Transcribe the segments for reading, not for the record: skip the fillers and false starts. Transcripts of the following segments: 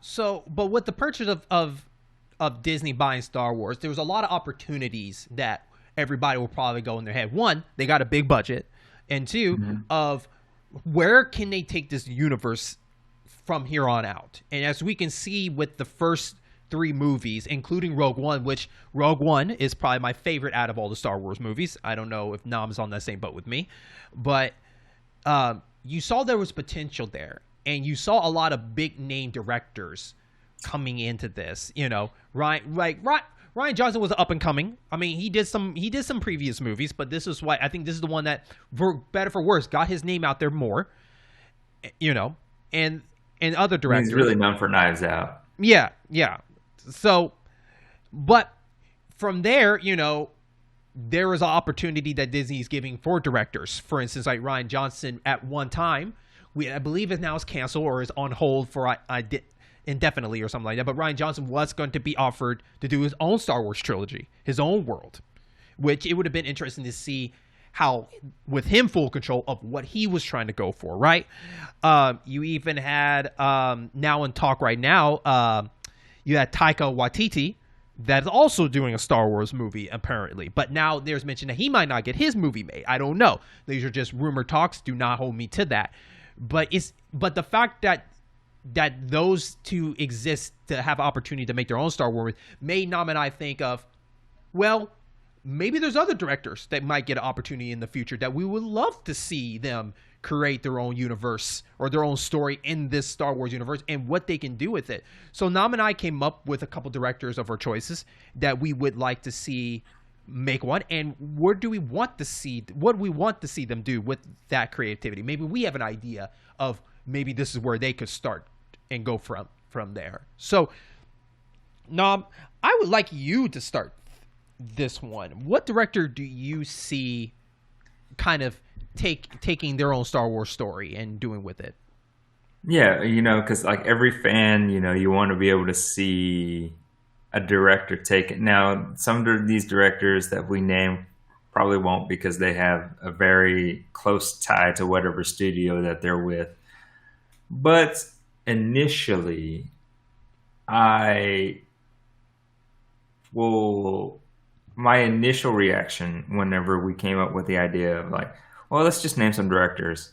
So, but with the purchase of Disney buying Star Wars, there was a lot of opportunities that everybody will probably go in their head. One, they got a big budget, and two, Mhm. of where can they take this universe from here on out? And as we can see with the first three movies, including Rogue One, which Rogue One is probably my favorite out of all the Star Wars movies. I don't know if Nam's on that same boat with me, but you saw there was potential there, and you saw a lot of big name directors coming into this. You know, Ryan Johnson was up and coming. I mean, he did some previous movies, but this is why I think this is the one that, for better for worse, got his name out there more. You know, and other He's directors. really known for Knives Out. Yeah, yeah. So, but from there, there is an opportunity that Disney's giving for directors. For instance, like Ryan Johnson at one time, I believe it now is canceled or is on hold for indefinitely or something like that. But Ryan Johnson was going to be offered to do his own Star Wars trilogy, his own world, which it would have been interesting to see how, with him full control of what he was trying to go for, right? You even had now in talk right now, you had Taika Waititi that's also doing a Star Wars movie apparently, but now there's mention that he might not get his movie made. I don't know. These are just rumor talks. Do not hold me to that. But the fact that those two exist to have opportunity to make their own Star Wars made Nam and I think of, well, maybe there's other directors that might get an opportunity in the future that we would love to see them create their own universe or their own story in this Star Wars universe and what they can do with it. So Nam and I came up with a couple directors of our choices that we would like to see make one, and what do we want to see them do with that creativity. Maybe we have an idea of maybe this is where they could start and go from there. So Nam, I would like you to start this one. What director do you see kind of taking their own Star Wars story and doing with it? Yeah, because like every fan, you want to be able to see a director take it. Now, some of these directors that we name probably won't because they have a very close tie to whatever studio that they're with. But initially, I will. My initial reaction whenever we came up with the idea of like, well, let's just name some directors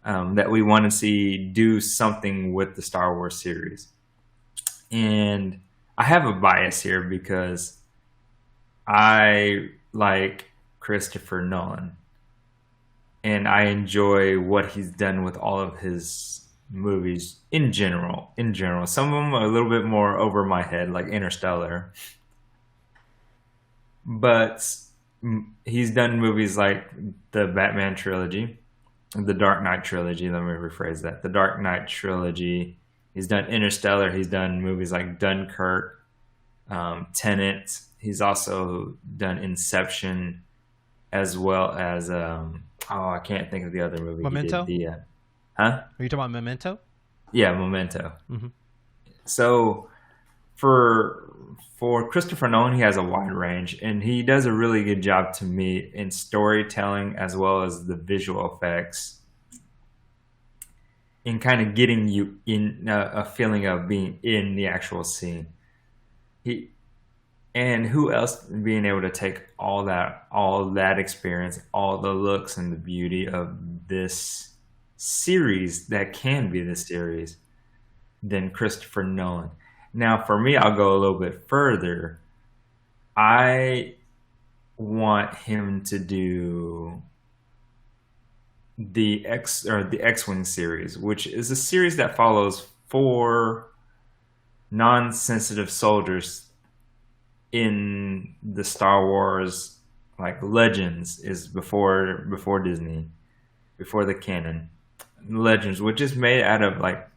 that we want to see do something with the Star Wars series. And I have a bias here because I like Christopher Nolan and I enjoy what he's done with all of his movies in general. Some of them are a little bit more over my head, like Interstellar. But he's done movies like the Batman trilogy, the Dark Knight trilogy. Let me rephrase that. The Dark Knight trilogy. He's done Interstellar. He's done movies like Dunkirk, Tenet. He's also done Inception, as well as I can't think of the other movie Memento? he did. Huh? Are you talking about Memento? Yeah, Memento. Mm-hmm. So for Christopher Nolan, he has a wide range, and he does a really good job to me in storytelling as well as the visual effects, in kind of getting you in a feeling of being in the actual scene. And who else being able to take all that experience, all the looks and the beauty of this series that can be the series than Christopher Nolan. Now, for me, I'll go a little bit further. I want him to do the XWing series, which is a series that follows 4 non-sensitive soldiers in the Star Wars like Legends is before Disney, before the canon. Legends, which is made out of like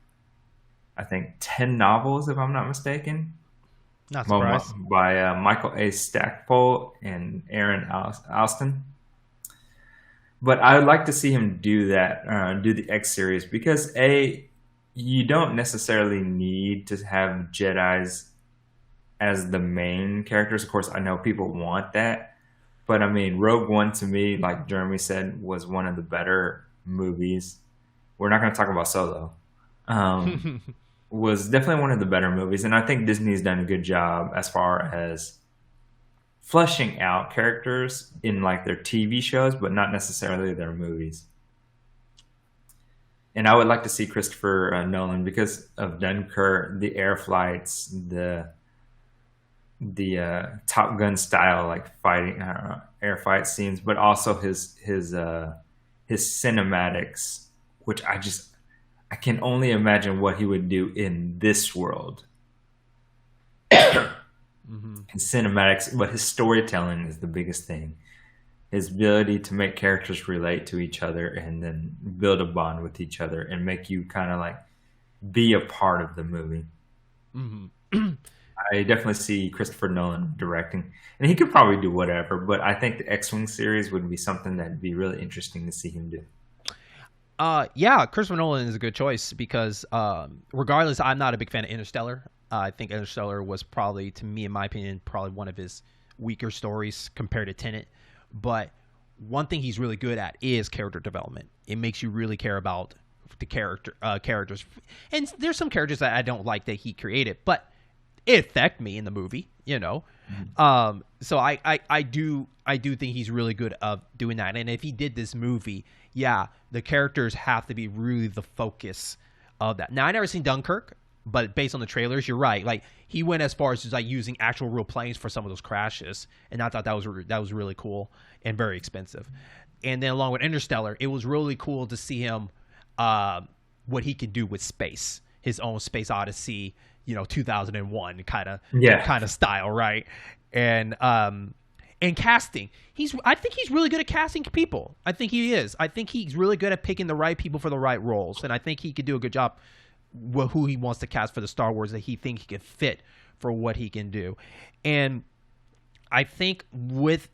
I think 10 novels, if I'm not mistaken. Not Well, surprised. by Michael A. Stackpole and Aaron Alston. But I would like to see him do that, do the X series, because you don't necessarily need to have Jedi's as the main characters. Of course, I know people want that, but I mean, Rogue One to me, like Jeremy said, was one of the better movies. We're not going to talk about Solo. was definitely one of the better movies, and I think Disney's done a good job as far as fleshing out characters in like their TV shows, but not necessarily their movies. And I would like to see Christopher Nolan because of Dunkirk, the air flights, the Top Gun style like fighting air fight scenes, but also his cinematics, which I can only imagine what he would do in this world. His cinematics, but his storytelling is the biggest thing. His ability to make characters relate to each other and then build a bond with each other and make you kind of like be a part of the movie. I definitely see Christopher Nolan directing, and he could probably do whatever, but I think the X-Wing series would be something that'd be really interesting to see him do. Yeah, Christopher Nolan is a good choice because regardless, I'm not a big fan of Interstellar. I think Interstellar was probably, to me, in my opinion, probably one of his weaker stories compared to Tenet. But one thing he's really good at is character development. It makes you really care about the characters. And there's some characters that I don't like that he created, but it affected me in the movie, you know. So I do think he's really good of doing that. And if he did this movie, yeah, the characters have to be really the focus of that. Now, I never seen Dunkirk, but based on the trailers, you're right. Like, he went as far as just like using actual real planes for some of those crashes, and I thought that was really cool and very expensive. And then along with Interstellar, it was really cool to see him what he could do with space, his own Space Odyssey, 2001 kind of style, right? And casting, I think he's really good at casting people. I think he is. I think he's really good at picking the right people for the right roles, and I think he could do a good job who he wants to cast for the Star Wars that he thinks he can fit for what he can do. And I think with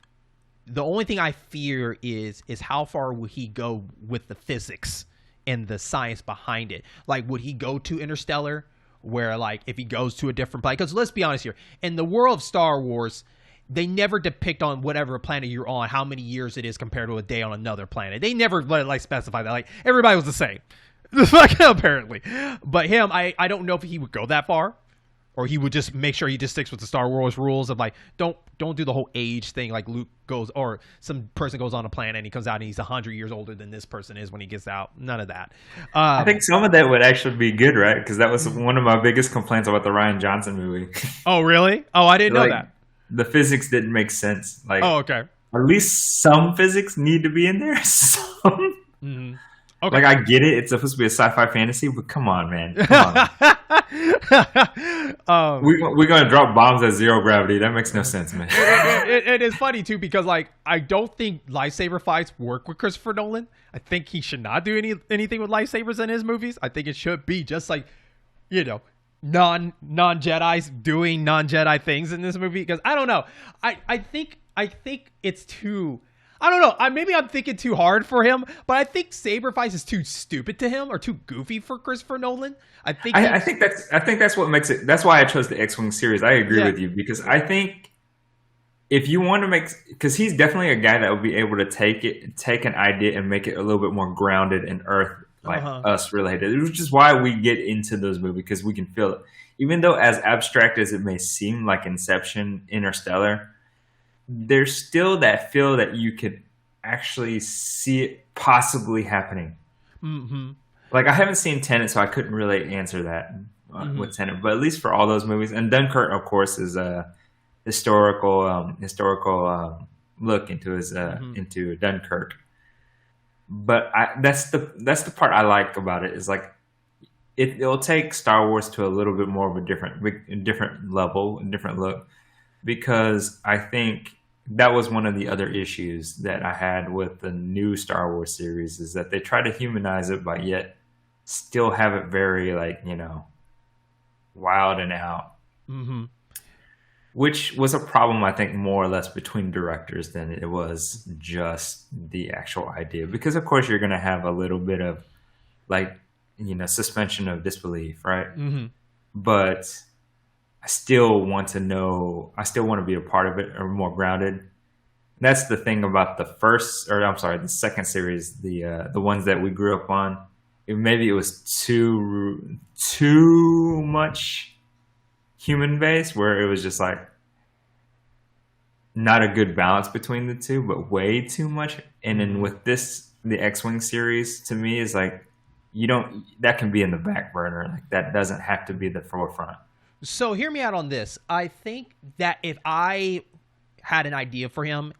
the only thing I fear is how far will he go with the physics and the science behind it. Like, would he go to Interstellar, where like if he goes to a different planet? Because let's be honest here, in the world of Star Wars, they never depict on whatever planet you're on how many years it is compared to a day on another planet. They never like specify that. Like, everybody was the same. Apparently. But him, I don't know if he would go that far, or he would just make sure he just sticks with the Star Wars rules of like, don't do the whole age thing, like Luke goes, or some person goes on a planet and he comes out and he's 100 years older than this person is when he gets out. None of that. I think some of that would actually be good, right? Because that was one of my biggest complaints about the Rian Johnson movie. Oh, really? Oh, I didn't know that. The physics didn't make sense. Like, oh, okay. At least some physics need to be in there. Some. Mm-hmm. Okay. Like, I get it. It's supposed to be a sci-fi fantasy, but come on, man. Come on. We're going to drop bombs at zero gravity. That makes no sense, man. It is funny, too, because, like, I don't think lightsaber fights work with Christopher Nolan. I think he should not do anything with lightsabers in his movies. I think it should be just like, non-Jedis doing non-Jedi things in this movie. Because, I don't know. I think it's too... I don't know. Maybe I'm thinking too hard for him, but I think saber fights is too stupid to him or too goofy for Christopher Nolan. I think that's what makes it. That's why I chose the X-Wing series. I agree with you, because I think if you want to because he's definitely a guy that will be able to take an idea and make it a little bit more grounded in Earth, like us related, which is why we get into those movies, because we can feel it. Even though as abstract as it may seem, like Inception, Interstellar, there's still that feel that you could actually see it possibly happening. Mm-hmm. Like, I haven't seen Tenet, so I couldn't really answer that with Tenet. But at least for all those movies, and Dunkirk, of course, is a historical look into into Dunkirk. But that's the part I like about it, is like it'll take Star Wars to a little bit more of a different level, a different look. Because I think that was one of the other issues that I had with the new Star Wars series, is that they try to humanize it, but yet still have it very, like, wild and out. Mm-hmm. Which was a problem, I think, more or less between directors than it was just the actual idea. Because, of course, you're going to have a little bit of, like, suspension of disbelief, right? Mm-hmm. But I still want to be a part of it, or more grounded. And that's the thing about the second series, the ones that we grew up on. maybe it was too much human base, where it was just like not a good balance between the two, but way too much. And then with this, the X-Wing series, to me, is like, you don't, that can be in the back burner. Like, that doesn't have to be the forefront. So hear me out on this. I think that if I had an idea for him,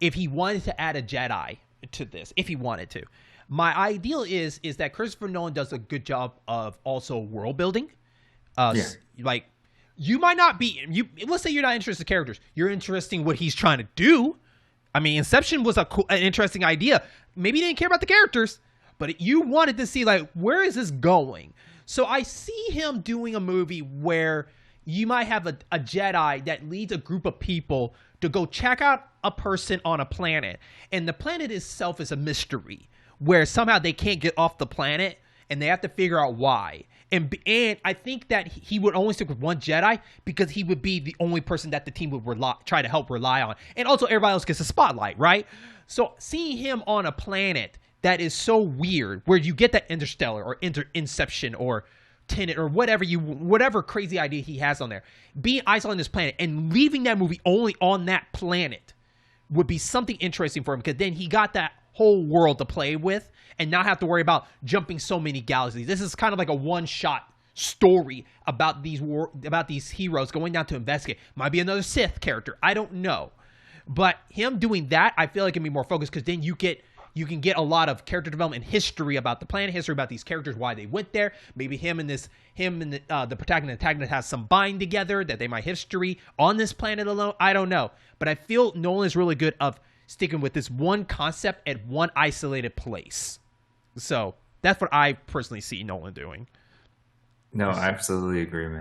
if he wanted to add a Jedi to this, if he wanted to, my ideal is that Christopher Nolan does a good job of also world building. Yeah. Like, you might not be, let's say you're not interested in characters. You're interested in what he's trying to do. I mean, Inception was an interesting idea. Maybe you didn't care about the characters, but you wanted to see, like, where is this going? So I see him doing a movie where you might have a Jedi that leads a group of people to go check out a person on a planet. And the planet itself is a mystery, where somehow they can't get off the planet and they have to figure out why. And I think that he would only stick with one Jedi because he would be the only person that the team would try to help rely on. And also everybody else gets a spotlight, right? So seeing him on a planet that is so weird, where you get that Interstellar or Inception or Tenet or whatever crazy idea he has on there, being isolated on this planet and leaving that movie only on that planet would be something interesting for him, because then he got that whole world to play with and not have to worry about jumping so many galaxies. This is kind of like a one-shot story about these heroes going down to investigate. Might be another Sith character, I don't know. But him doing that, I feel like can be more focused, because then you can get a lot of character development, history about the planet, history about these characters, why they went there. Maybe him and the protagonist and antagonist has some bind together, that they might history on this planet alone. I don't know. But I feel Nolan is really good of sticking with this one concept at one isolated place. So that's what I personally see Nolan doing. No, I absolutely agree, man.